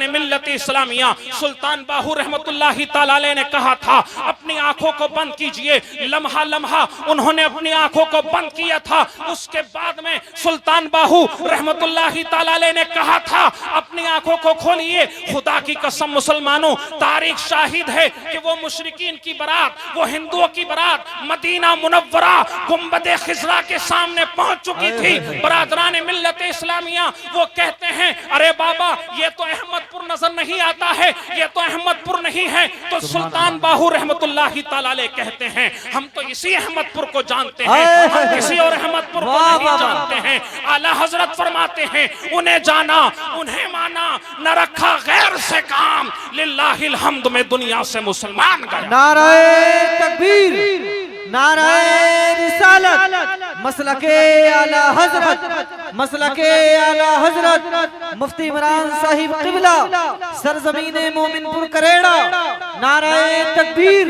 बरादरान मिल्लत इस्लामिया सुल्तान बाहू रहमतुल्लाहि ताला अलैह ने कहा था अपनी आंखों को बंद कीजिए। लम्हा लम्हा उन्होंने अपनी आंखों को बंद किया था। उसके बाद में सुल्तान बाहू रहमतुल्लाहि ताला अलैह ने कहा था अपनी आंखों को खोलिए। खुदा की कसम मुसलमानों, तारीख शाहिद है कि वो मुशरिकीन की बारात, वो हिंदुओं की बारात मदीना मुनव्वरा गुंबदे खिजरा के सामने पहुंच चुकी थी। बरादरान मिल्लत इस्लामिया वो कहते हैं अरे बाबा ये तो अहमदपुर नजर नहीं आता है, ये तो अहमदपुर नहीं है। तो सुल्तान बाहू रहमतुल्लाहि ताला अलैह कहते हैं हम तो इसी अहमदपुर को जानते हैं, हम किसी और अहमदपुर को नहीं जानते हैं। आला हजरत फरमाते हैं उन्हें जाना उन्हें माना, न रखा गैर से काम, लिल्लाहिल हम्द में दुनिया से मुसलमान गया। नाराए तकबीर, नाराए रिसालत, मसलके आला हजरत, मसलके आला हजरत मुफ्ती इमरान साहिब क़िबला सरजमीने मोमिनपुर करेड़ा। नाराए तकबीर,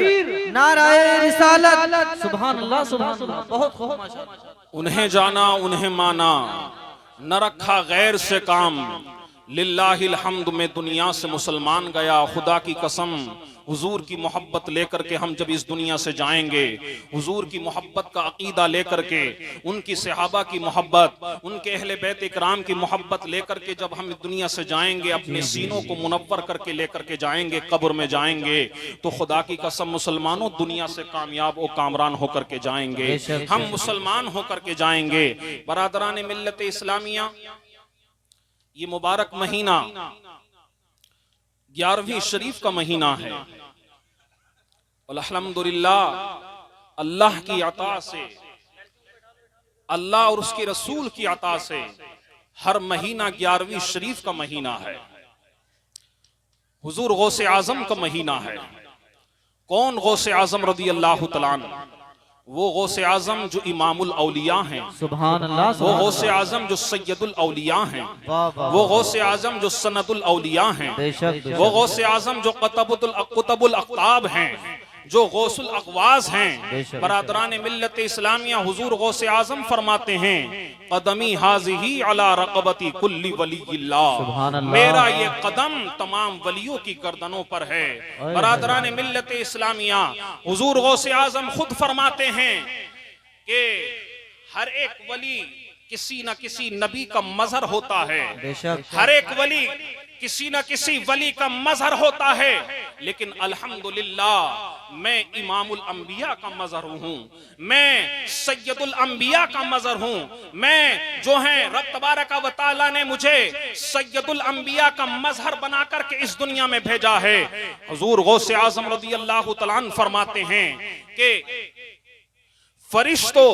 नाराए रिसालत, सुभान अल्लाह सुभान अल्लाह। बहुत खूब माशाअल्लाह। उन्हें जाना उन्हें माना, न रखा गैर से काम, लिल्लाहिल हम्द में दुनिया से मुसलमान गया। खुदा की कसम हुजूर की मोहब्बत लेकर के हम जब इस दुनिया से जाएंगे, हुजूर की मोहब्बत का अकीदा लेकर के, उनकी सहाबा की मोहब्बत, उनके अहले बैत इकराम की मोहब्बत लेकर के जब हम इस दुनिया से जाएंगे, अपने सीनों को मुनव्वर करके लेकर के जाएंगे, कब्र में जाएंगे, तो खुदा की कसम मुसलमानों दुनिया से कामयाब और कामरान होकर के जाएंगे, हम मुसलमान होकर के जाएंगे। बरादरान मिल्लत इस्लामिया ये मुबारक महीना 11वीं शरीफ का महीना है। अल्हम्दुलिल्लाह अल्लाह की अता से, अल्लाह और उसके रसूल की अता से हर महीना 11वीं शरीफ का महीना है। हुजूर गौसे आजम का महीना है। कौन गौसे आजम रदी अल्लाह तआला अन्हु? वो गौसे आजम जो इमामुल औलिया हैं, सुभान अल्लाह। वो गौसे आजम जो सैयदुल औलिया हैं, वो गौसे आजम जो सनदुल औलिया हैं, वो गौसे आजम जो कुतबुल अक़ताब हैं, जो गौसुल अक़वास हैं। बरादरान मिल्लत इस्लामिया हुजूर गौसे आजम फरमाते हैं कदमी हाज़िही अला रक़बती कुल्ली वलीयिल्लाह, मेरा ये कदम तमाम वलियों की गर्दनों पर है। बरादरान मिल्लत इस्लामिया हुजूर गौसे आजम खुद फरमाते हैं कि हर एक वली किसी न किसी नबी का मजहर होता है, हर एक वली किसी न किसी वली का मजहर होता है, लेकिन अल्हम्दुलिल्लाह मैं इमामुल अंबिया का मजहर हूँ, मैं सैयदुल अंबिया का मजहर हूँ। मैं जो है रब तबारक व तआला ने मुझे सैयदुल अंबिया का मजहर बना करके इस दुनिया में भेजा है। हुजूर गौसे आजम रज़ी अल्लाह तआला अन्हु फरमाते हैं कि फरिश्तों,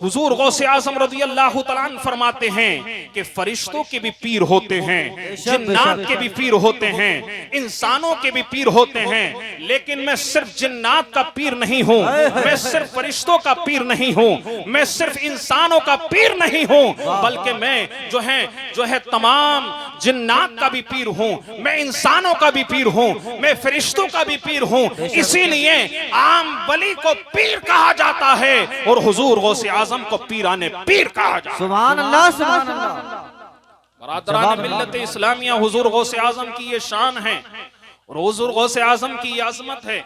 हुजूर गौसे आजम रज़ी अल्लाह तआला अन्हु फरमाते हैं कि फरिश्तों के भी पीर होते हैं, जिन्नात के भी पीर होते हैं, इंसानों के भी पीर होते हैं, लेकिन मैं सिर्फ जिन्नात का पीर नहीं हूँ, मैं सिर्फ फरिश्तों का पीर नहीं हूँ, मैं सिर्फ इंसानों का पीर नहीं हूँ, बल्कि मैं जो है तमाम जिन्नात का भी पीर हूँ, मैं इंसानों का भी पीर हूँ, मैं फरिश्तों का भी पीर हूँ। इसीलिए आम वली को पीर कहा जाता है और हुजूर गौसे आजम को पीराने पीर कहा जाता है। सुभान अल्लाह सुभान अल्लाह। बरादरान मिल्लत इस्लामिया हुजूर गौसे आजम की ये शान है और हुजूर गौसे आजम की ये अजमत है।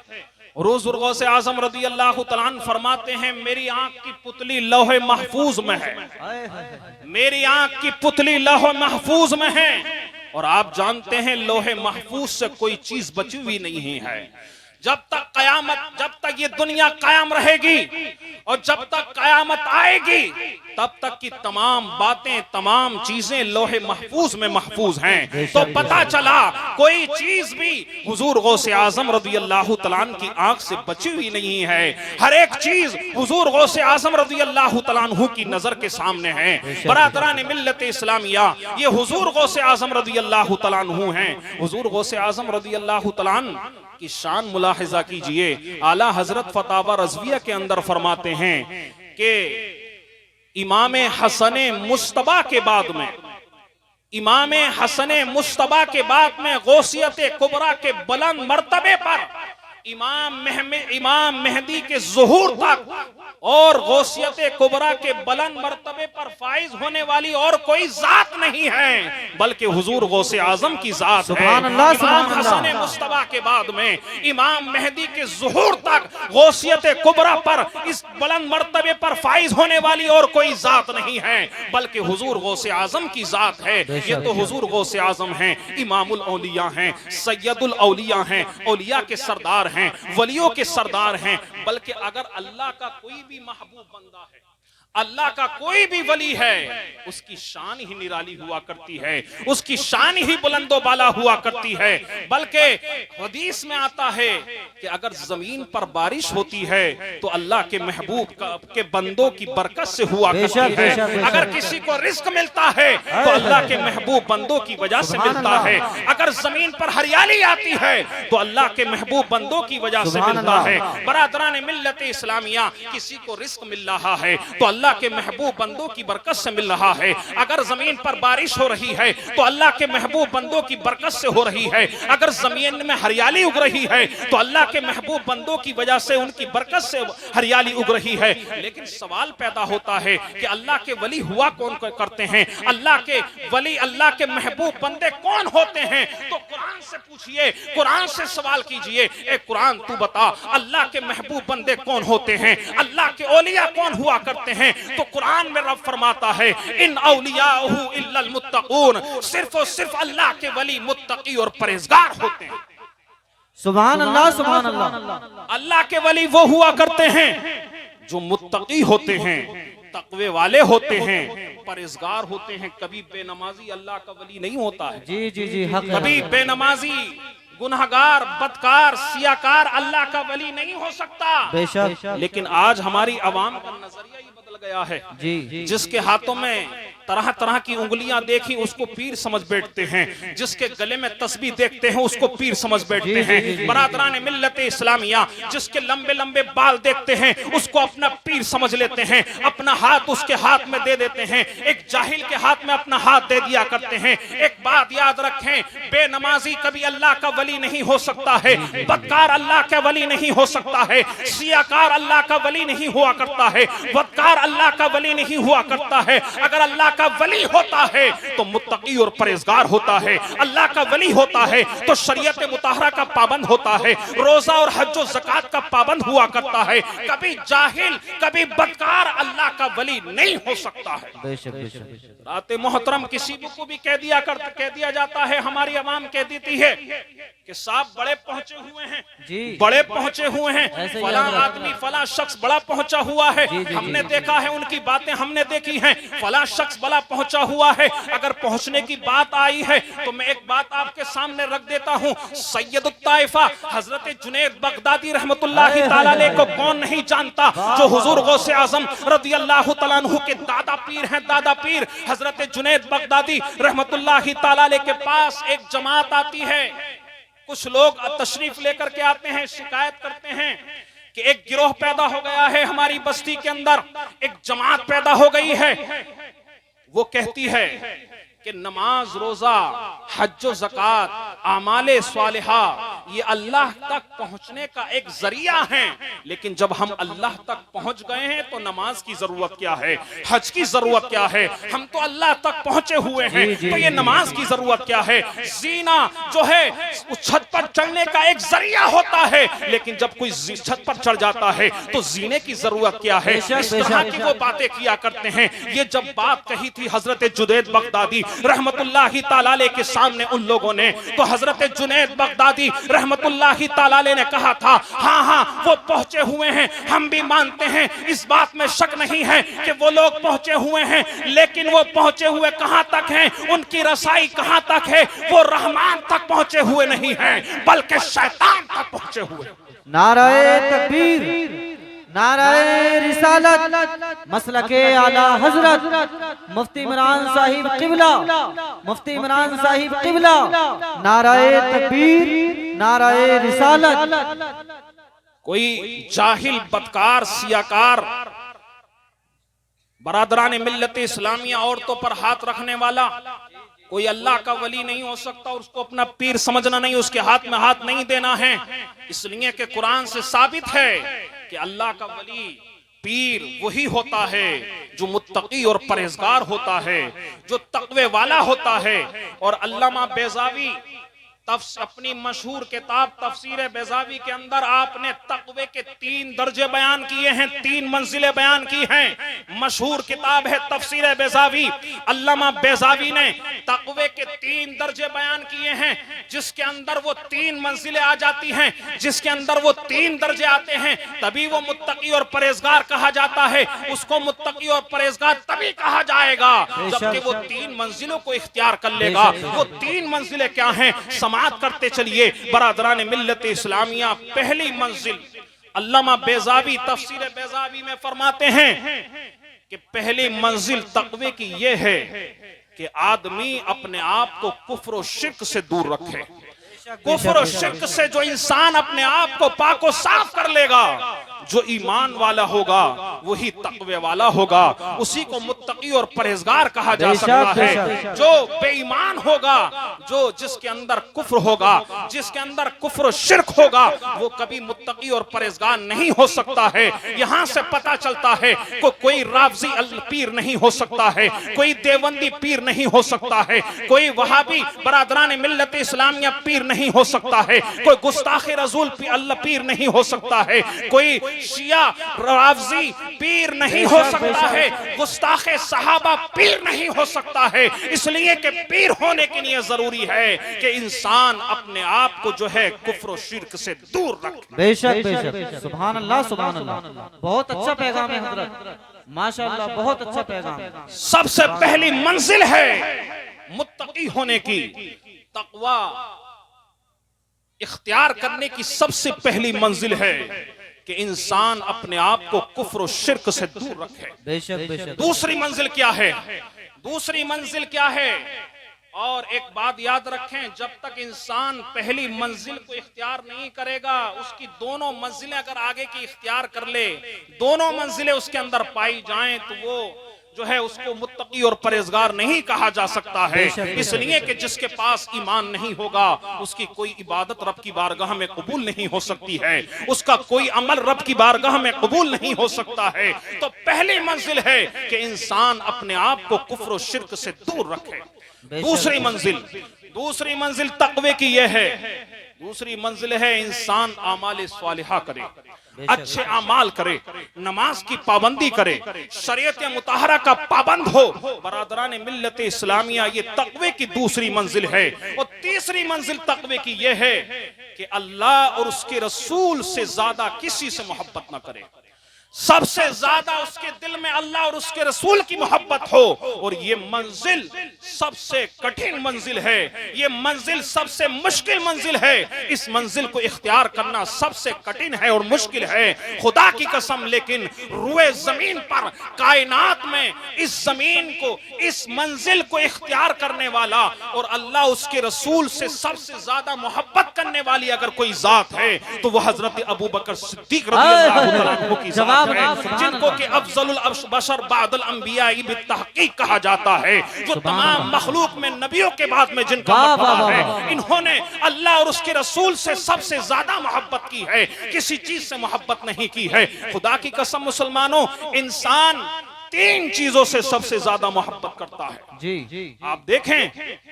और हुजूर गौसे आजम रज़ी अल्लाह तआला अन्हु फरमाते हैं मेरी आंख की पुतली लौहे महफूज में है, मेरी आंख की पुतली लौहे महफूज में है। और आप जानते हैं लोहे महफूज से कोई चीज बची हुई नहीं है। जब तक कयामत, जब तक ये दुनिया कायम रहेगी और जब तक कयामत आएगी तब तक की तमाम बातें, तमाम चीजें लोहे महफूज में महफूज हैं। तो पता चला कोई चीज भी हुजूर गौसे आजम रज़ी अल्लाह तआला अन्हु की आंख से बची हुई नहीं है। हर एक चीज हुजूर गौसे आजम रज़ी अल्लाह तआला अन्हु की नजर के सामने है। बरादरान मिल्लत इस्लामिया ये हुजूर गौसे आजम रज़ी अल्लाह तआला अन्हु हैं। हुजूर गौसे आजम रज़ी अल्लाह तआला अन्हु की शान मुलाहिजा कीजिए। आला हजरत फतावा रज़विया के अंदर फरमाते हैं कि इमाम हसन मुस्तबा के बाद में, इमाम हसन मुस्तबा के बाद में गौसियत कुबरा के बुलंद मर्तबे पर इमाम मेहदी के ज़ुहूर तक और गौसियत कुबरा के बुलंद मर्तबे पर फाइज होने वाली और कोई जात नहीं है बल्कि हुजूर गौसे आजम की जात है। इमाम हसन मुस्तफा के बाद में इमाम मेहदी के ज़ुहूर तक गौसियत कुबरा पर इस बुलंद मर्तबे पर फाइज होने वाली और कोई जात नहीं है बल्कि हुजूर गौसे आजम की जात है। ये तो हुजूर गौसे आजम हैं, इमामुल औलिया हैं, सैयदुल औलिया हैं, औलिया के सरदार हैं, वलियों के सरदार हैं। बल्कि अगर अल्लाह का कोई भी महबूब बंदा है, अल्लाह का कोई भी वली है, उसकी शान ही निराली हुआ करती है, उसकी शान ही बुलंदो बाला हुआ करती है। बल्कि हदीस में आता है कि अगर जमीन पर बारिश होती है तो अल्लाह के महबूब के बंदों की बरकत से हुआ करती है। अगर किसी को रिस्क मिलता है तो अल्लाह के महबूब बंदों की वजह से मिलता है। अगर जमीन पर हरियाली आती है तो अल्लाह के महबूब बंदों की वजह से मिलता है। बरादरान मिल्लत इस्लामिया, किसी को रिस्क मिल रहा है तो अल्लाह के महबूब बंदों की बरकत से मिल रहा है। अगर जमीन पर बारिश हो रही है तो अल्लाह के महबूब बंदों की बरकत से हो रही है। अगर जमीन में हरियाली उग रही है तो अल्लाह के महबूब बंदों की वजह से, उनकी बरकत से हरियाली उग रही है। लेकिन सवाल पैदा होता है कि अल्लाह के वली हुआ कौन करते हैं, अल्लाह के वली, अल्लाह के महबूब बंदे कौन होते हैं? तो कुरान से पूछिए, कुरान से सवाल कीजिए, ए कुरान तू बता अल्लाह के महबूब बंदे कौन होते हैं, अल्लाह के औलिया कौन हुआ करते हैं? तो कुरान में रब फरमाता है इन औलियाहु इल्लल मुत्तकून, सिर्फ और सिर्फ अल्लाह के वली मुत्तकी और परहेजगार होते हैं। सुभान अल्लाह, सुभान अल्लाह। अल्लाह के वली वो हुआ करते हैं जो मुत्तकी होते हैं, तकवे वाले होते हैं, परहेजगार होते हैं। कभी बेनमाजी अल्लाह का वली नहीं होता है। जी जी जी, हक है। कभी बेनमाजी, गुनहगार, बदकार, सियाकार अल्लाह का वली नहीं हो सकता। बेशक। लेकिन आज हमारी आवाम का नजरिया ही बदल गया है। जी, जिसके हाथों में तरह तरह की उंगलियां देखी उसको पीर समझ बैठते हैं, जिसके गले में तस्बीह देखते हैं उसको पीर समझ बैठते हैं। बरादरान मिल्लत इस्लामिया, जिसके लंबे लंबे बाल देखते हैं उसको अपना पीर समझ लेते हैं, अपना हाथ उसके हाथ में दे देते हैं। एक जाहिल के हाथ में अपना हाथ दे दिया करते हैं। एक बात याद रखें, बेनमाजी कभी अल्लाह का वली नहीं हो सकता है, बदकार अल्लाह का वली नहीं हो सकता है, सियाकार अल्लाह का वली नहीं हुआ करता है, बदकार अल्लाह का वली नहीं हुआ करता है। अगर अल्लाह का वली होता है तो मुत्तकी और परहेजगार होता है। अल्लाह का वली होता है तो शरीयत मुताहरा का पाबंद होता है, रोजा और हज और ज़कात का पाबंद हुआ करता है। कभी जाहिल, कभी बदकार अल्लाह का वली नहीं हो सकता है। बेशक बेशक। रात मोहतरम किसी को भी कह दिया जाता है, हमारी आवाम कह देती है कि साहब बड़े पहुंचे हुए हैं जी, बड़े पहुंचे हुए हैं, ऐसे ही फला याद रखना। आदमी फला शख्स बड़ा पहुंचा हुआ है। जी, जी, हमने जी। देखा है, उनकी बातें हमने देखी हैं, फला शख्स बड़ा पहुंचा हुआ है। अगर पहुंचने की बात आई है तो मैं एक बात आपके सामने रख देता हूं। सैयदुत ताइफा हजरत जुनैद बगदादी रहमतुल्लाहि ताला अलैह को कौन नहीं जानता, जो हुजूर गौसे आजम रदियल्लाहु तआला अन्हु के दादा पीर हैं। दादा पीर हजरत जुनैद बगदादी रहमतुल्लाहि ताला अलैह के पास एक जमात आती है। कुछ लोग तशरीफ लेकर के आते हैं, शिकायत करते हैं कि एक गिरोह पैदा हो गया है हमारी बस्ती के अंदर, एक जमात पैदा हो गई है। वो कहती है कि नमाज, रोजा, हज व ज़कात, आमाले स्वालिहा ये अल्लाह तक पहुंचने का एक जरिया है। लेकिन जब हम अल्लाह तक पहुंच गए हैं तो नमाज की जरूरत क्या है, हज की जरूरत क्या है? हम तो अल्लाह तक पहुंचे हुए हैं, तो ये नमाज की जरूरत क्या है? जीना जो है उस छत पर चढ़ने का एक जरिया होता है, लेकिन जब कोई छत पर चढ़ जाता है तो जीने की जरूरत क्या है? इस तरह की वो बातें किया करते हैं। ये जब बात कही थी हजरत जुनैद बगदादी रहमतुल्लाहि ताला अलैह के सामने उन लोगों ने, तो हजरत जुनैद बगदादी रहमतुल्लाहि ताला अलैह ने कहा था, हाँ हाँ वो पहुंचे हुए हैं, हम भी मानते हैं, इस बात में शक नहीं है कि वो लोग पहुंचे हुए हैं। लेकिन वो पहुंचे हुए कहां तक हैं, उनकी रसाई कहां तक है? वो रहमान तक पहुंचे हुए नहीं हैं बल्कि शैतान तक पहुंचे हुए। नाराए तकबीर, नाराए रिसालत, मसलके आला हजरत मुफ्ती इमरान साहिब किबला, मुफ्ती इमरान साहिब किबला। नाराए तकबीर, नाराए रिसालत। कोई जाहिल, बदकार, सियाकार, बरादरान मिल्लत इस्लामिया औरतों पर हाथ रखने वाला, कोई अल्लाह का वली नहीं हो सकता और उसको अपना पीर समझना नहीं, उसके हाथ में हाथ नहीं देना है, इसलिए कि कुरान से साबित है कि अल्लाह का वली पीर वही होता है जो मुत्तकी और परहेजगार होता है, जो तकवे वाला होता है। और अल्लामा बेज़ावी अपनी मशहूर किताब तफसीर बेज़ावी के अंदर आपने तकवे के 3 दर्जे बयान किए हैं, 3 मंजिलें बयान की हैं। मशहूर किताब है तफसीर बेज़ावी। अल्लामा बेज़ावी ने तकवे के 3 दर्जे बयान किए हैं, जिसके अंदर वो 3 मंजिलें आ जाती हैं, जिसके अंदर वो 3 दर्जे आते हैं, तभी वो मुत्तकी और परहेजगार कहा जाता है। उसको मुत्तकी और परहेजगार तभी कहा जाएगा जबकि वो 3 मंजिलों को इख्तियार कर लेगा। वो 3 मंजिलें क्या हैं? समाअत करते चलिए बरादरान मिल्लत इस्लामिया। पहली मंजिल अल्लामा बेज़ावी तफसीर बेज़ावी में फरमाते हैं कि पहली मंजिल तकवे की यह है कि आदमी अपने आप को कुफ्र और शिर्क से दूर रखे। कुफ्र और शिर्क से जो इंसान अपने आप को पाक और साफ कर लेगा, जो ईमान वाला होगा वही तकवे वाला होगा, उसी को मुत्तकी और परहेजगार कहा जा सकता है। जो बेईमान होगा, जो जिसके अंदर कुफ्र होगा, जिसके अंदर कुफ्र और शिर्क होगा, वो कभी मुत्तकी और परहेजगार नहीं हो सकता है। यहाँ से पता चलता है कि कोई रावजी पीर नहीं हो सकता है, कोई देवबंदी पीर नहीं हो सकता है, कोई वहाबी बरादरान मिल्लत इस्लामिया पीर नहीं हो सकता है, कोई गुस्ताखे रसूल पीर नहीं हो सकता है, कोई शिया रावजी पीर नहीं हो सकता है, गुस्ताखे सहाबा पीर नहीं हो सकता है। इसलिए कि पीर होने के लिए जरूरी है कि इंसान अपने आप को जो है कुफ्र और शिर्क से दूर रखे। बेशक बेशक, सुभान अल्लाह सुभान अल्लाह। बहुत अच्छा पैगाम है हजरत, माशाअल्लाह, बहुत अच्छा पैगाम। सबसे पहली मंजिल है मुत्तकी होने की, तकवा इख्तियार करने की सबसे पहली मंजिल है कि इंसान अपने आप को कुफ्र और शिर्क से दूर रखे। बेशक बेशक। दूसरी मंजिल क्या है? दूसरी मंजिल क्या है? और एक बात याद रखें, जब तक इंसान पहली मंजिल को इख्तियार नहीं करेगा, उसकी दोनों मंजिलें अगर आगे की इख्तियार कर ले, दोनों मंजिलें उसके अंदर पाई जाएं, तो वो जो है उसको मुत्तकी और परहेजगार नहीं कहा जा सकता है। इसलिए कि जिसके पास ईमान नहीं होगा, उसकी कोई इबादत रब की बारगाह में कबूल नहीं हो सकती है, उसका कोई अमल रब की बारगाह में कबूल नहीं हो सकता है। तो पहली मंजिल है कि इंसान अपने आप को कुफ्र और शिर्क से दूर रखे। दूसरी मंजिल तकवे की यह है, दूसरी मंजिल है इंसान आमाल स्वालिहा करे, अच्छे अमाल करे, नमाज की पाबंदी करे, शरीयत मुताहरा का पाबंद हो। बरादरान मिल्लत इस्लामिया, ये तकवे की दूसरी मंजिल है। और तीसरी मंजिल तकवे की यह है कि अल्लाह और उसके रसूल से ज्यादा किसी से मोहब्बत ना करे, सबसे ज्यादा उसके दिल में अल्लाह और उसके रसूल की मोहब्बत हो। और ये मंजिल सबसे कठिन मंजिल है, ये मंजिल सबसे मुश्किल मंजिल है। इस मंजिल को इख्तियार करना सबसे कठिन है और मुश्किल है, खुदा की कसम। लेकिन रुए जमीन पर, कायनात में, इस जमीन को, इस मंजिल को इख्तियार करने वाला और अल्लाह उसके रसूल से सबसे ज्यादा मोहब्बत करने वाली अगर कोई जात है तो वह हजरत अबू बकर सिद्दीक रज़ियल्लाहु तआला अन्हु की जात है, जिनको कि अफजलुल बशर बादल अंबिया बित्तहकीक कहा जाता है, जो तमाम मखलूक में नबियों के बाद में जिनका मर्तबा है। इन्होंने अल्लाह और उसके रसूल से सबसे ज्यादा मोहब्बत की है, किसी चीज से मोहब्बत नहीं की है। खुदा की कसम मुसलमानों, इंसान 3 चीजों से सबसे ज्यादा मोहब्बत करता है। जी आप देखें,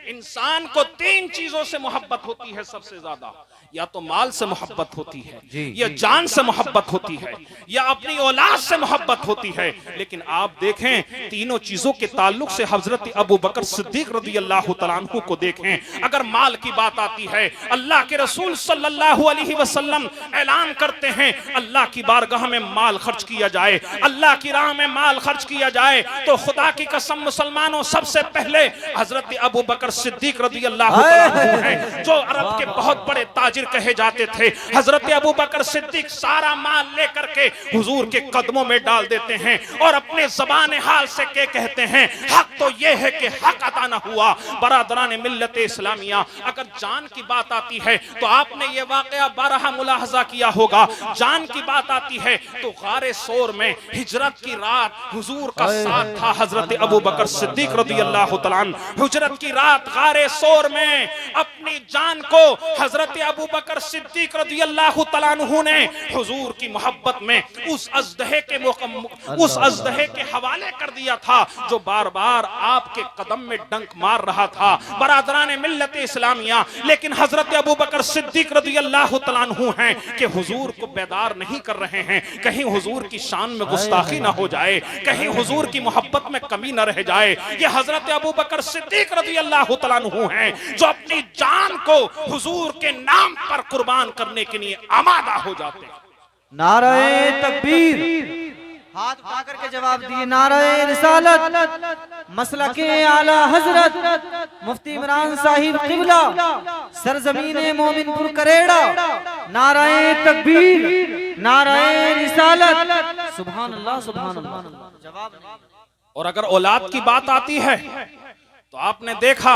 इंसान को 3 चीजों से मोहब्बत होती है सबसे ज्यादा। या तो माल से मोहब्बत होती है, या जान से मोहब्बत होती है, या अपनी औलाद से मोहब्बत होती है। लेकिन आप देखें, तीनों चीजों के ताल्लुक से हजरत अबू बकर सिद्दीक रज़ियल्लाहु तआला अन्हु को देखें। अगर माल की बात आती है, अल्लाह के रसूल सल्लल्लाहु अलैहि वसल्लम ऐलान करते हैं अल्लाह की बारगाह में माल खर्च किया जाए, अल्लाह की राह में माल खर्च किया जाए। तो खुदा की कसम मुसलमानों, सबसे पहले हजरत अबू बकर सिद्दीक रज़ियल्लाहु तआला अन्हु हैं, जो अरब के बहुत बड़े ताजिर कहे जाते थे। हजरत अबू बकर सिद्दीक सारा माल लेकर के हुजूर के कदमों में डाल देते हैं और अपने ज़बान हाल से के कहते हैं, हक तो यह है कि हक अता न हुआ। बरादरान मिल्लत इस्लामिया, अगर जान की बात आती है तो आपने ये वाकया बारहा मुलाहजा किया होगा। जान की बात आती है तो गारे सोर में हिजरत की रात हुजूर हुजूर का साथ था हजरत अबू बकर सिद्दीक रदियल्लाहु तआला अन्हु। हुजरत की रात गारे सोर में अपनी जान को हजरत अबू बकर सिद्दीक रदियल्लाहु तआला अन्हु ने हुजूर की मोहब्बत में उस अजदहे के हवाले कर दिया था जो बार बार आपके कदम में डंक मार रहा था। बरादरान मिल्लत इस्लामिया, लेकिन हजरत अबू बकर सिद्दीक रदियल्लाहु तआला अन्हु हैं कि हुजूर को बेदार नहीं कर रहे हैं, कहीं हुजूर की शान में गुस्ताखी ना हो जाए, कहीं हुजूर की मोहब्बत में कमी न रह जाए। ये हजरत अबू बकर सिद्दीक रदियल्लाहु तआला अन्हु हैं जो अपनी जान को हुजूर के नाम पर कुर्बान करने के लिए आमादा हो जाते हैं। नारे तकबीर, हाथ उठा करके जवाब दिए नारे रिसालत, मसलके आला हजरत मुफ्ती इमरान साहिब किबला, सरजमीने मोमिनपुर करेड़ा, नारे तकबीर, नारे रिसालत, सुभान अल्लाह सुभान अल्लाह। और अगर औलाद की बात आती है तो आपने देखा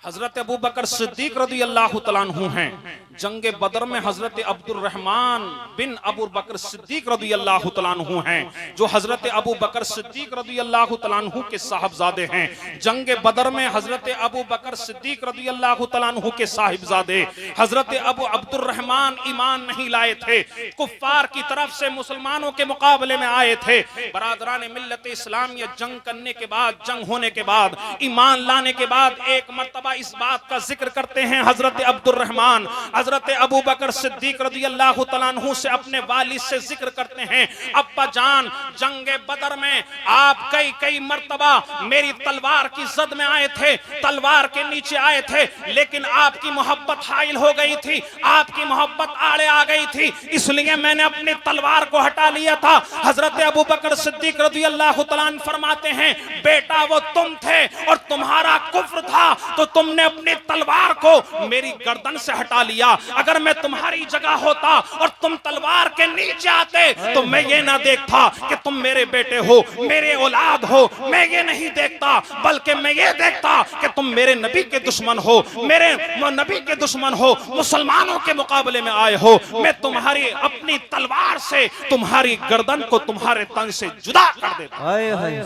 हजरत अबू बकर सिद्दीक रदियल्लाहु तआला अन्हु हैं। जंगे बदर में हजरत अब्दुर रहमान बिन अबू बकर सिद्दीक रदियल्लाहु तआला अन्हु हैं जो हजरत अबू बकर सिद्दीक रदियल्लाहु तआला अन्हु के साहबजादे हैं। जंगे बदर में हजरत अबू बकर सिद्दीक रदियल्लाहु तआला अन्हु के साहिबजादे हजरत अबू अब्दुर रहमान ईमान नहीं लाए थे, कुफ्फार की तरफ से मुसलमानों के मुकाबले में आए थे। बरादरान मिल्लत इस्लामिया जंग करने के बाद, जंग होने के बाद, ईमान लाने के बाद एक मर्तबा इस बात का जिक्र करते हैं हजरत अब्दुर रहमान हजरत अबू बकर सिद्दीक रदियल्लाहु तआला अन्हु से अपने वालिद से जिक्र करते हैं, अब्बा जान जंगे बदर में आप कई मर्तबा मेरी तलवार की जद में आए थे, तलवार के नीचे आए थे, लेकिन आपकी मोहब्बत हाइल हो गई थी, आपकी मोहब्बत आड़े आ गई थी, इसलिए मैंने अपनी तलवार को हटा लिया था। हजरत अबू बकर सिद्दीक रदियल्लाहु तआला अन्हु फरमाते हैं, बेटा वो तुम थे और तुम्हारा कुफ्र था तो तुमने अपनी तलवार को मेरी गर्दन से हटा लिया। अगर मैं तुम्हारी जगह होता और तुम तलवार के नीचे आते तो मैं ये ना देखता कि तुम मेरे बेटे हो, मेरे औलाद हो, मैं ये नहीं देखता, बल्कि मैं ये देखता कि तुम मेरे नबी के दुश्मन हो, मेरे नबी के दुश्मन हो, मुसलमानों के मुकाबले में आए हो। मैं तुम्हारी अपनी तलवार से तुम्हारी गर्दन को तुम्हारे तन से जुदा कर देता।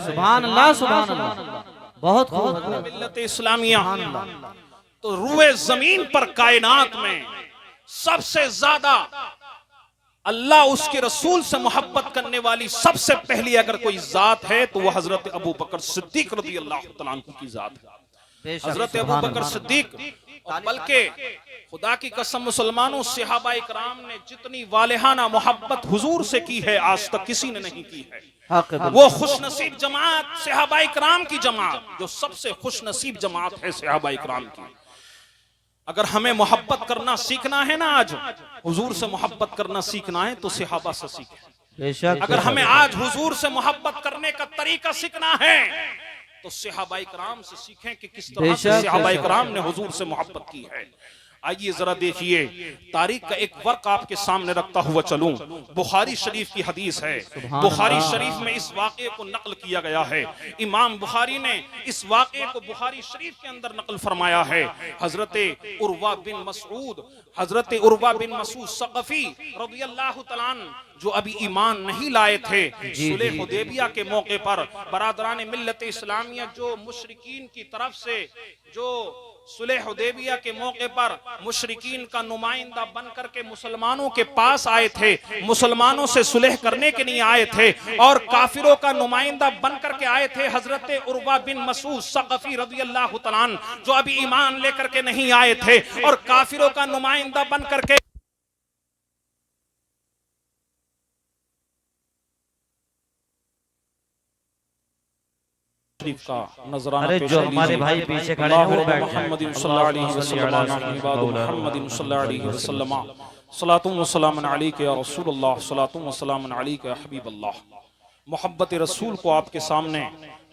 सुभान अल्लाह सुभान अल्लाह, बहुत खूब। मिल्लत इस्लामिया तो रूए जमीन पर कायनात में सबसे ज्यादा अल्लाह उसके रसूल से मोहब्बत करने वाली सबसे पहली अगर कोई जात है तो वह हजरत अबू बकर सिद्दीक रदियल्लाहु तआला अन्हु की जात है। हजरत अबू बकर सिद्दीक, और बल्कि खुदा की कसम मुसलमानों सहाबा इकराम ने जितनी वालिहाना मोहब्बत हुजूर से की है आज तक किसी ने नहीं की है। वो खुश नसीब जमात सहाबा इकराम की जमात जो सबसे खुश नसीब जमात है सहाबा इकराम की। अगर हमें मोहब्बत करना सीखना है ना, आज हुजूर से मोहब्बत करना सीखना है तो सहाबा से सीखें। अगर हमें आज हुजूर से मोहब्बत करने का तरीका सीखना है तो सहाबा इकराम से सीखें कि किस तरह से सहाबा इकराम ने हुजूर से मोहब्बत की है। आइए जरा देखिए, तारीख का एक वर्क आपके सामने रखता हुआ चलूं। बुखारी शरीफ की हदीस है, बुखारी शरीफ में इस वाक़े को नकल किया गया है। इमाम बुखारी ने इस वाक़े को बुखारी शरीफ के अंदर नकल फरमाया है। हजरत उर्वा बिन मसूद सक़फ़ी रज़ियल्लाहु तआला अन्हु जो अभी ईमान नहीं लाए थे, सुलह हुदैबिया के मौके पर बरादरान मिल्लत इस्लामिया जो मुशरिकीन की तरफ से जो सुलह हुदैबिया के मौके पर मुशरिकीन का नुमाइंदा बनकर के मुसलमानों के पास आए थे, मुसलमानों से सुलह करने के लिए आए थे और काफिरों का नुमाइंदा बनकर के आए थे हजरत उर्वा बिन मसूद सक़फ़ी रज़ियल्लाहु तआला अन्हु जो अभी ईमान लेकर के नहीं आए थे और काफिरों का नुमाइंदा बनकर के का नजराना अरे जो हमारे भाई पीछे खड़े हैं वो बैठ जाएं। मुहम्मदिन सल्लल्लाहु अलैहि वसल्लम सलातु व सलाम अलैका या रसूलल्लाह, सलातु व सलाम अलैका या हबीबल्लाह। मोहब्बत रसूल को आपके सामने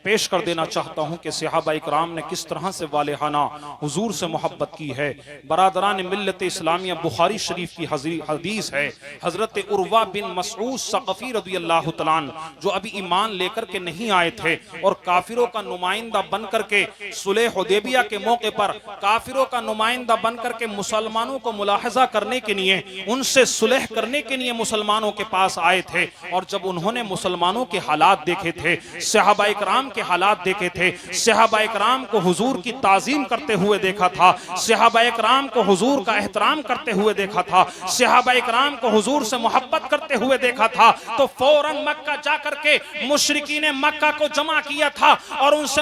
पेश कर देना चाहता हूँ कि सहाबा इकराम ने किस तरह से वालिहाना हुजूर से मोहब्बत की है। बरादरान मिल्लत इस्लामिया, बुखारी शरीफ की हदीस है, हजरत उर्वा बिन मसऊद सक़फ़ी रज़ियल्लाहु तआला अन्हु जो अभी ईमान लेकर के नहीं आए थे और काफिरों का नुमाइंदा बन करके सुलह हुदैबिया के मौके पर काफिरों का नुमाइंदा बन करके मुसलमानों को मुलाहजा करने के लिए, उनसे सुलह करने के लिए मुसलमानों के पास आए थे। और जब उन्होंने मुसलमानों के हालात देखे थे, सहाबा इकराम के हालात देखे थे, सहाबा इकराम को हुजूर की ताजीम करते हुए देखा था, सहाबा इकराम को हुजूर का एहतराम करते हुए देखा था, सहाबा इकराम को हुजूर से मोहब्बत करते हुए देखा था, तो फौरन मक्का जाकर के मुशरिकीन मक्का को जमा किया था और उनसे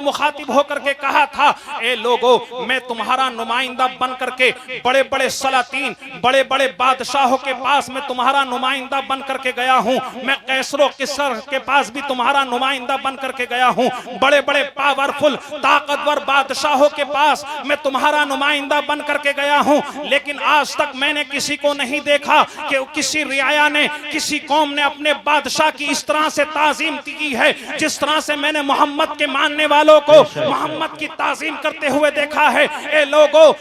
मुखातिब होकर के कहा था, ए लोगो, मैं तुम्हारा नुमाइंदा बन करके बड़े बड़े सलातीन, बड़े बड़े बादशाहों के पास मैं तुम्हारा नुमाइंदा बन करके गया हूँ, मैं कैसरो किसर के पास भी तुम्हारा नुमाइंदा बन करके गया हूँ, बड़े बड़े पावरफुल ताकतवर बादशाहों के पास मैं तुम्हारा नुमाइंदा बन करके गया हूँ, लेकिन आज तक मैंने किसी को नहीं देखा कि किसी रियाया ने, किसी कौम ने अपने बादशाह की इस तरह से ताजीम की है जिस तरह से मैंने मोहम्मद के मानने वालों को मोहम्मद की ताजीम करते हुए देखा है। ए लोगों,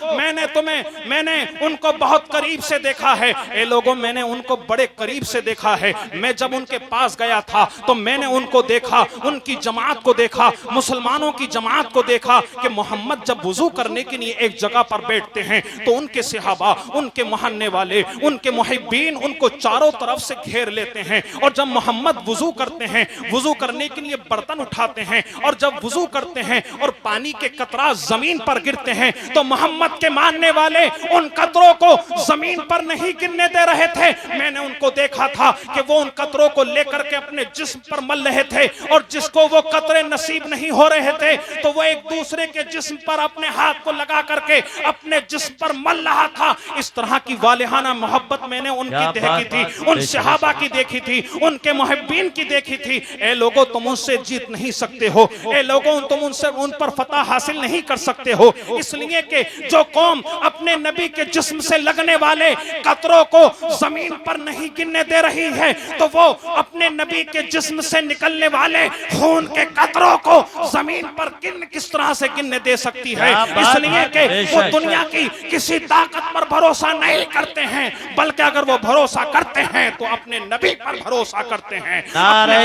मैंने उनको बहुत करीब से देखा है, ए लोगों, मैंने उनको बड़े करीब से देखा है। मैं जब उनके पास गया था तो मैंने उनको देखा, उनकी जमात को देखा, मुसलमानों की जमात को देखा कि मोहम्मद जब वुजू करने के लिए एक जगह पर बैठते हैं तो उनके सहाबा, उनके मानने वाले, उनके मुहिब्बीन उनको चारों तरफ से घेर लेते हैं। और जब मोहम्मद वुजू करते हैं, वुजू करने के लिए बर्तन उठाते हैं और जब वुजू करते हैं और पानी के कतरा जमीन पर गिरते हैं तो मोहम्मद के मानने वाले उन कतरों को जमीन पर नहीं गिरने दे रहे थे। मैंने उनको देखा था कि वो उन कतरों को लेकर के अपने जिस्म पर मल रहे थे और जिसको वो कतरे नसीब नहीं हो रहे थे तो वो एक दूसरे के जिस्म पर अपने हाथ को लगा करके अपने जिस्म पर मल रहा था। इस तरह की वालिहाना मोहब्बत मैंने उनकी देखी थी, उन सहाबा की देखी थी, उनके मुहिब्बीन की देखी थी। ए लोगों, तुम उनसे जीत नहीं सकते हो, ए लोगों, तुम उनसे उन पर फतह हासिल नहीं कर सकते हो, इसलिए कि जो कौम अपने नबी के जिस्म से लगने वाले कतरों को जमीन पर नहीं गिरने दे रही है तो वो अपने नबी के जिस्म से निकलने वाले खून के कतरों को जमीन पर किस तरह से गिरने दे सकती है। इसलिए कि वो दुनिया की किसी ताकत पर भरोसा नहीं करते हैं, बल्कि अगर वो भरोसा करते हैं तो अपने नबी पर भरोसा करते हैं। नारे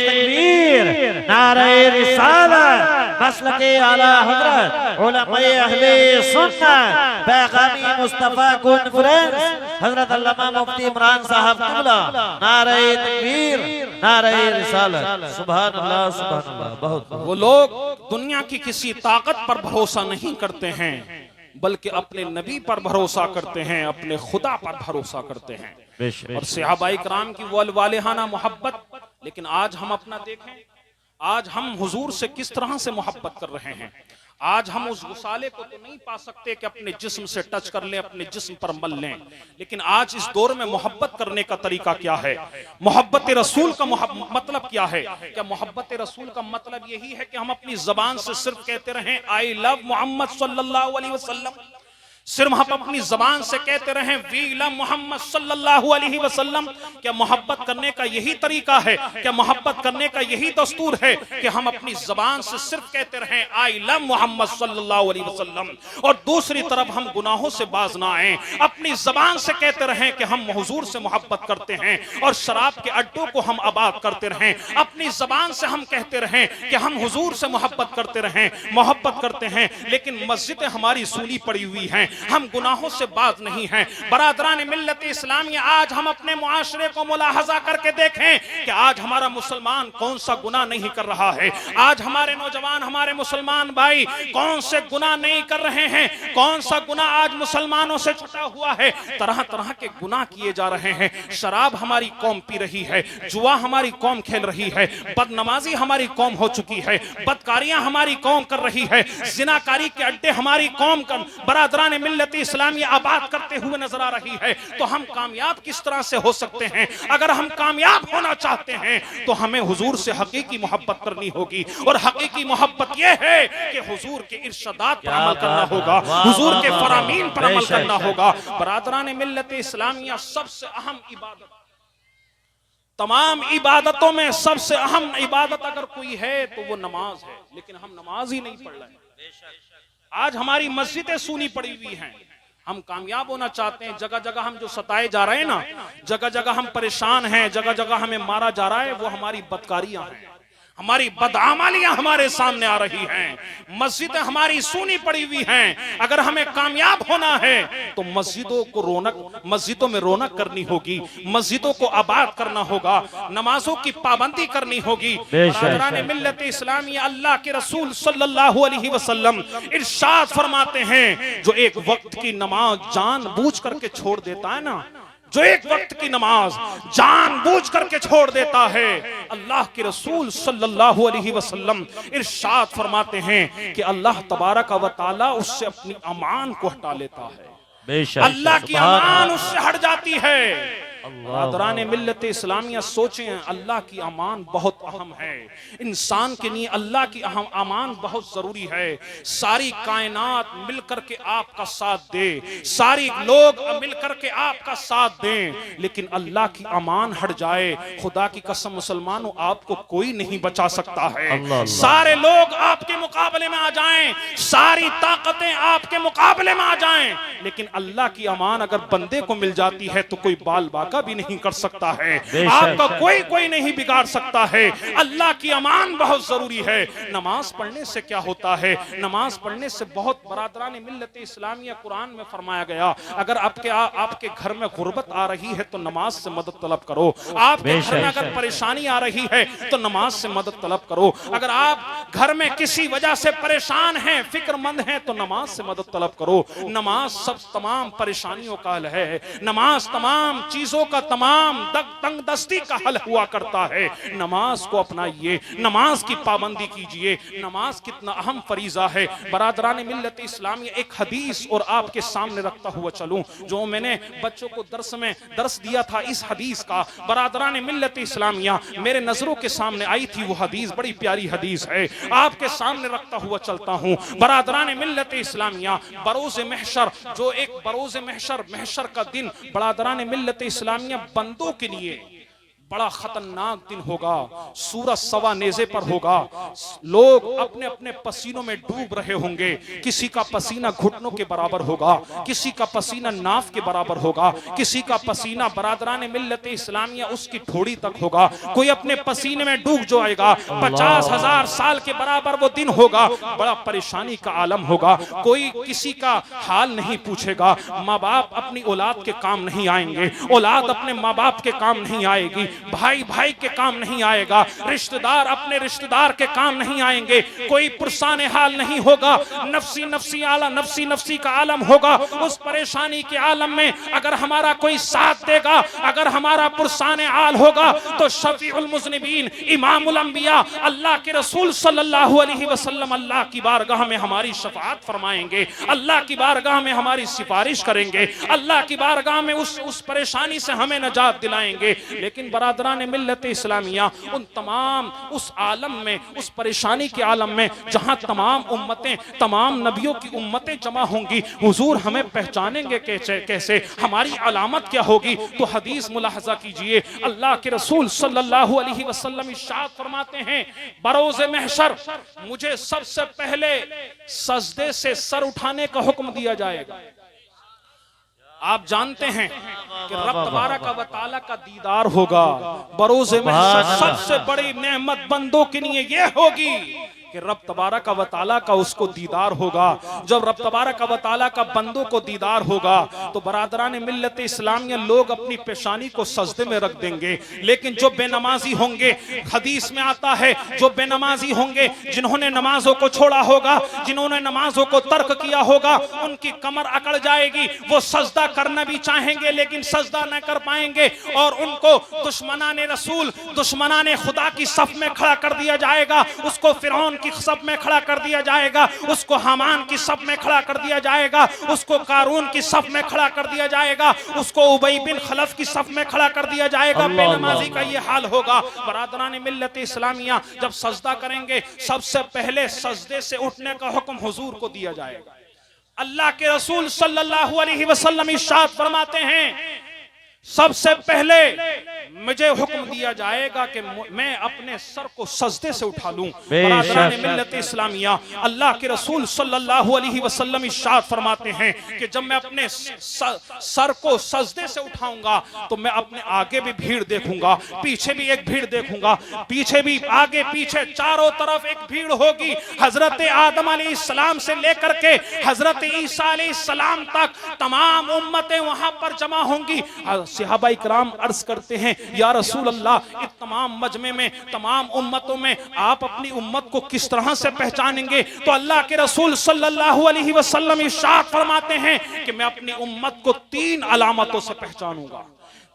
तकबीर, नारे रिसालत, मसलके आला हजरत, उलमाए अहले सुन्नत, पैगामी मुस्तफा कॉन्फ्रेंस, हजरत अल्लामा मुफ्ती इमरान साहब क़िबला। नारे तकबीर, नारे रिसालत, सुभान अल्लाह, सुभान अल्लाह। बहुत वो लोग दुनिया की किसी ताकत पर भरोसा नहीं करते हैं, बल्कि अपने नबी पर भरोसा करते हैं, अपने खुदा पर भरोसा करते हैं। और सहाबा इकराम की वालिहाना मोहब्बत। लेकिन आज हम अपना देखें, आज हम हुजूर से किस तरह से मोहब्बत कर रहे हैं। आज हम उस गुसाले को तो नहीं पा सकते कि अपने जिस्म से टच कर लें, अपने जिस्म पर मल लें, लेकिन आज इस दौर में मोहब्बत करने का तरीका क्या है, मोहब्बत रसूल का मतलब क्या है। क्या मोहब्बत रसूल का मतलब यही है कि हम अपनी जबान से सिर्फ कहते रहें आई लव मोहम्मद सल्लल्लाहु अलैहि वसल्लम, सिर्फ हम अपनी जबान से कहते रहें वी लव मोहम्मद सल्लल्लाहु अलैहि वसल्लम? क्या मोहब्बत करने का यही तरीका है? क्या मोहब्बत करने का यही दस्तूर है कि हम अपनी जबान से सिर्फ कहते रहें आई लव मोहम्मद सल्लल्लाहु अलैहि वसल्लम और दूसरी तरफ हम गुनाहों से बाज ना आए, अपनी जबान से कहते रहें कि हम हुजूर से मोहब्बत करते हैं और शराब के अड्डों को हम आबाद करते रहें, अपनी जबान से हम कहते रहें कि हम हुजूर से मोहब्बत करते रहें, मोहब्बत करते हैं, लेकिन मस्जिदें हमारी सूली पड़ी हुई हैं, हम गुनाहों से बाज नहीं हैं। बरादरान मिल्लत इस्लामी, आज हम अपने मुआशरे को मुलाहजा करके देखें कि आज हमारा मुसलमान कौन सा गुनाह नहीं कर रहा है। आज हमारे नौजवान, हमारे मुसलमान भाई कौन से गुनाह नहीं कर रहे हैं, कौन सा गुनाह आज मुसलमानों से छुटा हुआ है। तरह तरह के गुनाह किए जा रहे हैं। शराब हमारी कौम पी रही है, जुआ हमारी कौम खेल रही है, बदनमाजी हमारी कौम हो चुकी है, बदकारियां हमारी कौम कर रही है, जिनाकारी के अड्डे हमारी कौम कर बरादरान मिल्लत इस्लामी आबाद करते हुए नजर आ रही है। तो हम कामयाब किस तरह से हो सकते हैं? अगर हम कामयाब होना चाहते हैं तो हमें हुजूर से हकीकी मोहब्बत करनी होगी, और हकीकी मोहब्बत यह है कि हुजूर के इरशादात पर अमल करना होगा, हुजूर के फरामीन पर अमल करना होगा। बरादरान मिल्लत इस्लामिया, सबसे अहम इबादत तमाम इबादतों में सबसे अहम इबादत अगर कोई है तो वो नमाज है, लेकिन हम नमाज ही नहीं पढ़ रहे। आज हमारी मस्जिदें सूनी पड़ी हुई हैं। हम कामयाब होना चाहते हैं, जगह जगह हम जो सताए जा रहे हैं ना, जगह जगह हम परेशान हैं, जगह जगह हमें मारा जा रहा है, वो हमारी बदकारियां हैं, हमारी बदआमलियां हमारे सामने आ रही हैं। मस्जिदें हमारी सूनी पड़ी हुई हैं। अगर हमें कामयाब होना है तो मस्जिदों में रौनक करनी होगी, मस्जिदों को आबाद करना होगा, नमाजों की पाबंदी करनी होगी। बरादरान मिल्लत इस्लामिया, अल्लाह के रसूल सल्लल्लाहु अलैहि वसल्लम इरशाद फरमाते हैं, जो एक वक्त की नमाज जानबूझ करके छोड़ देता है ना, जो एक वक्त की नमाज जानबूझ करके छोड़ देता है, अल्लाह के रसूल सल्लल्लाहु अलैहि वसल्लम इरशाद फरमाते हैं कि अल्लाह तबारक व तआला उससे अपनी अमान को हटा लेता है। अल्लाह की अमान उससे हट जाती है। बरादरान मिल्लत इस्लामिया, सोचें, अल्लाह की अमान बहुत अहम है। इंसान के लिए अल्लाह की अमान बहुत जरूरी है। सारी कायनात मिलकर के आपका साथ दे, सारी लोग मिलकर के आपका साथ दें, लेकिन अल्लाह की अमान हट जाए, खुदा की कसम मुसलमानों, आपको कोई नहीं बचा सकता है। सारे लोग आपके मुकाबले में आ जाएं, सारी ताकतें आपके मुकाबले में आ जाएं, लेकिन अल्लाह की अमान अगर बंदे को मिल जाती है तो कोई बाल बाका भी नहीं कर सकता है, आपका कोई नहीं बिगाड़ सकता है। अल्लाह की अमान बहुत जरूरी है। नमाज पढ़ने से क्या होता है? नमाज पढ़ने से बहुत, बरादरान मिल्लत इस्लामिया, कुरान में फरमाया गया, अगर आपके घर में गुर्बत आ रही है तो नमाज से मदद तलब करो। आपके घर में अगर परेशानी आ रही है तो नमाज से मदद तलब करो। अगर आप घर में किसी वजह से परेशान हैं, फिक्रमंद हैं, तो नमाज से मदद तलब करो। नमाज सब तमाम परेशानियों का हल है। नमाज तमाम चीजों का, तमाम तंगदस्ती का हल हुआ करता है। नमाज को अपनाइए, नमाज की पाबंदी कीजिए। नमाज कितना अहम फरीजा है। बरादरान मिल्लत इस्लामी, एक हदीस और आपके सामने रखता हुआ चलूं, जो मैंने बच्चों को दर्स दिया था, इस हदीस का। बरादरान मिल्लत इस्लामिया, मेरे नजरों के सामने आई थी वो हदीस, बड़ी प्यारी हदीस है, आपके सामने रखता हुआ चलता हूं। बरादरान मिल्लत इस्लामिया, बरोज़े महशर, जो एक बरोज़े महशर का दिन बरादरान मिल्लत इस्लामिया बंदों के लिए बड़ा खतरनाक दिन होगा। सूरज सवा नेज़े पर होगा, लोग अपने अपने पसीनों में डूब रहे होंगे। किसी का पसीना घुटनों के बराबर होगा, किसी का पसीना नाफ के बराबर होगा, किसी का पसीना, बरादरान मिल्लत इस्लामिया, उसकी ठोड़ी तक होगा। कोई अपने पसीने में डूब जाएगा। 50,000 साल के बराबर वो दिन होगा। बड़ा परेशानी का आलम होगा। कोई किसी का हाल नहीं पूछेगा। माँ बाप अपनी औलाद के काम नहीं आएंगे, औलाद अपने माँ बाप के काम नहीं आएगी, भाई भाई के काम नहीं आएगा, रिश्तेदार अपने रिश्तेदार के काम नहीं आएंगे। कोई पुरसाने हाल नहीं होगा। नफसी का आलम होगा। उस परेशानी के आलम में अगर हमारा कोई साथ देगा, अगर हमारा पुरसाने हाल होगा, तो शफीउल मुज़निबीन, इमामुल अंबिया, अल्लाह के रसूल सल्लल्लाहु अलैहि वसल्लम अल्लाह की बारगाह में हमारी शफाअत फरमाएंगे, अल्लाह की बारगाह में हमारी सिफारिश करेंगे, अल्लाह की बारगाह में उस परेशानी से हमें नजात दिलाएंगे। लेकिन बरादरान मिल्लत इस्लामिया, उन तमाम उस आलम में, उस परेशानी के आलम में जहां तमाम उम्मतें, तमाम नबियों की उम्मतें जमा होंगी, हुजूर हमें पहचानेंगे कैसे? हमारी अलामत क्या होगी? तो हदीस मुलाहजा कीजिए, अल्लाह के रसूल सल्लल्लाहु अलैहि वसल्लम इरशाद फरमाते हैं, बरोज़े महशर मुझे सबसे पहले सजदे से सर उठाने का हुक्म दिया जाएगा। आप जानते हैं कि रब तबारक व तआला का दीदार होगा। बरोज़े महशर सबसे बड़ी नेमत बंदों के लिए ये होगी कि रब तबारक व तआला का उसको दीदार होगा। जब रब तबारक व तआला का बंदों को दीदार होगा तो बरादरान मिल्लत इस्लामिया, लोग अपनी पेशानी को सजदे में रख देंगे। लेकिन जो बेनमाजी होंगे, हदीस में आता है, जो बेनमाजी होंगे, जिन्होंने नमाजों को छोड़ा होगा, जिन्होंने नमाजों को तर्क किया होगा, उनकी कमर अकड़ जाएगी। वो सजदा करना भी चाहेंगे लेकिन सजदा न कर पाएंगे, और उनको दुश्मनाने रसूल, दुश्मनाने खुदा की सफ में खड़ा कर दिया जाएगा। उसको फिरौन की सफ में खड़ा कर दिया जाएगा, उसको हामान की सफ में खड़ा कर दिया जाएगा, उसको कारून की सफ में खड़ा कर दिया जाएगा, उसको उबई बिन खलफ की सफ में खड़ा कर दिया जाएगा। बेनमाजी का ये हाल होगा। बरादरान मिल्लत इस्लामिया जब सजदा करेंगे, सबसे पहले सजदे से उठने का हुक्म हुजूर को दिया जाएगा। अल्लाह के रसूल सल्लल्लाहु अलैहि वसल्लम इरशाद फरमाते हैं, सबसे पहले मुझे हुक्म दिया जाएगा कि मैं अपने सर को सजदे से उठा लूं। बेशक। बरादरान मिल्लत इस्लामिया, अल्लाह के रसूल सल्लल्लाहु अलैहि वसल्लम इरशाद फरमाते हैं कि जब मैं अपने सर को सजदे से उठाऊंगा तो मैं अपने आगे भी भीड़ देखूंगा, पीछे भी एक भीड़ देखूंगा, पीछे भी, आगे पीछे चारों तरफ एक भीड़ होगी। हजरत आदम अलैहिस्सलाम से लेकर के हजरत ईसा अलैहिस्सलाम तक तमाम उम्मतें वहां पर जमा होंगी। सहाबा इकराम अर्ज करते हैं, या रसूल अल्लाह, इस तमाम मजमे में, तमाम उम्मतों में आप अपनी उम्मत को किस तरह से पहचानेंगे? तो अल्लाह के रसूल सल्लल्लाहु अलैहि वसल्लम इरशाद फरमाते हैं कि मैं अपनी उम्मत को 3 अलामतों से पहचानूंगा।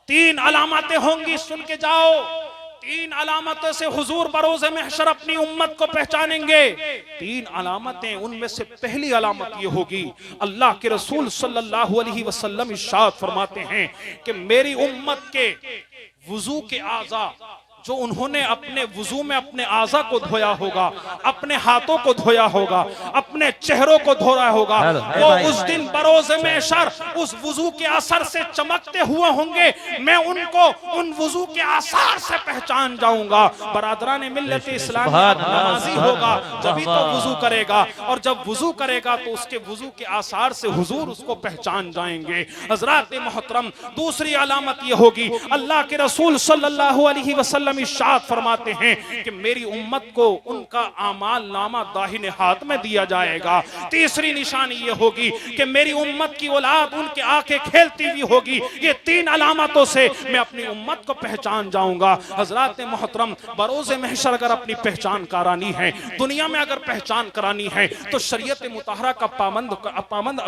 3 अलामतें होंगी, सुन के जाओ। 3 अलामतों से हुजूर बरोज़े महशर अपनी उम्मत को पहचानेंगे। 3 अलामतें, उनमें से पहली अलामत ये होगी, अल्लाह के रसूल सल्लल्लाहु अलैहि वसल्लम इरशाद फरमाते हैं कि मेरी उम्मत के वुजू के आज़ा, जो उन्होंने अपने वुजू में अपने आज़ा को धोया होगा, अपने हाथों को धोया होगा, अपने चेहरों को धोया होगा, वो उस दिन बरोज़े महशर उस वुजू के असर से चमकते हुए होंगे। मैं उनको उन वुजू के आसार से पहचान जाऊंगा। बरादरान मिल्लत इस्लामिया, नमाजी होगा जब तो वुजू करेगा, और जब वुजू करेगा तो उसके वुजू के आसार से हुजूर उसको पहचान जाएंगे। हज़रात मोहतरम, दूसरी अलामत ये होगी, अल्लाह के रसूल सल्लल्लाहु अलैहि वसल्लम इरशाद फरमाते हैं कि मेरी उम्मत को उनका आमाल नामा दाहिने हाथ में दिया जाएगा। तीसरी निशानी ये होगी कि मेरी उम्मत की औलाद उनके आंखें खेलती हुई होगी। ये 3 अलामतों से मैं अपनी उम्मत को पहचान जाऊंगा। हजरात मोहतरम, बरोज़े महशर अगर अपनी पहचान करानी है, दुनिया में अगर पहचान करानी है, तो शरीयत मुतहरा का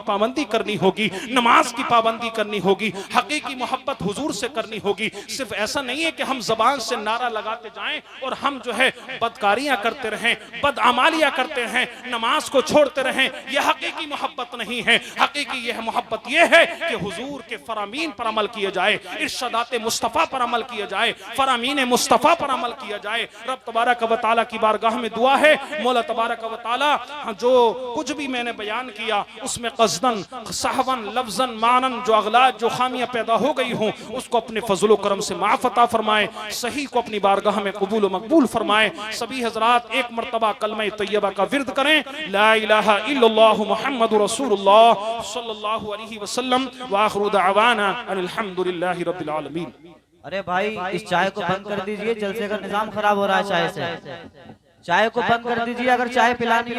पाबंदी करनी होगी, नमाज की पाबंदी करनी होगी, हकीकी मोहब्बत हुजूर से करनी होगी। सिर्फ ऐसा नहीं है कि हम जबान से नारा लगाते जाएं और हम जो है बदकारियां करते रहें, बदअमालियां करते रहें, नमाज को छोड़ते रहें। यह हकीकी मोहब्बत नहीं है। हकीकी यह मोहब्बत यह है कि हुजूर के फरामीन पर अमल किया जाए, इरशादात मुस्तफ़ा पर अमल किया जाए, फरामीन मुस्तफ़ा पर अमल किया जाए। रब तबारक व तआला की बारगाह में दुआ है, मौला तबारक व तआला जो कुछ भी मैंने बयान किया उसमें क़स्दन, सहवन, लफ्ज़न, मानन जो अगलात, जो खामियां पैदा हो गई हों, उसको अपने फजल करम से माफ़ अता फरमाए, सही को अपनी बारगाह में कबूल व मकबूल फरमाए। सभी हजरात एक मरतबा कलमा तैयबा का विर्द करें, ला इलाहा इल्लल्लाहु मुहम्मदुर रसूलुल्लाह सल्लल्लाहु अलैहि वसल्लम व आखिरु दअवाना अल्हम्दुलिल्लाहि रब्बिल आलमीन। अरे भाई, इस चाय को बंद कर दीजिए, जलसे का निजाम खराब हो रहा है चाय से। चाय को बंद कर दीजिए, अगर चाय पिलानी है।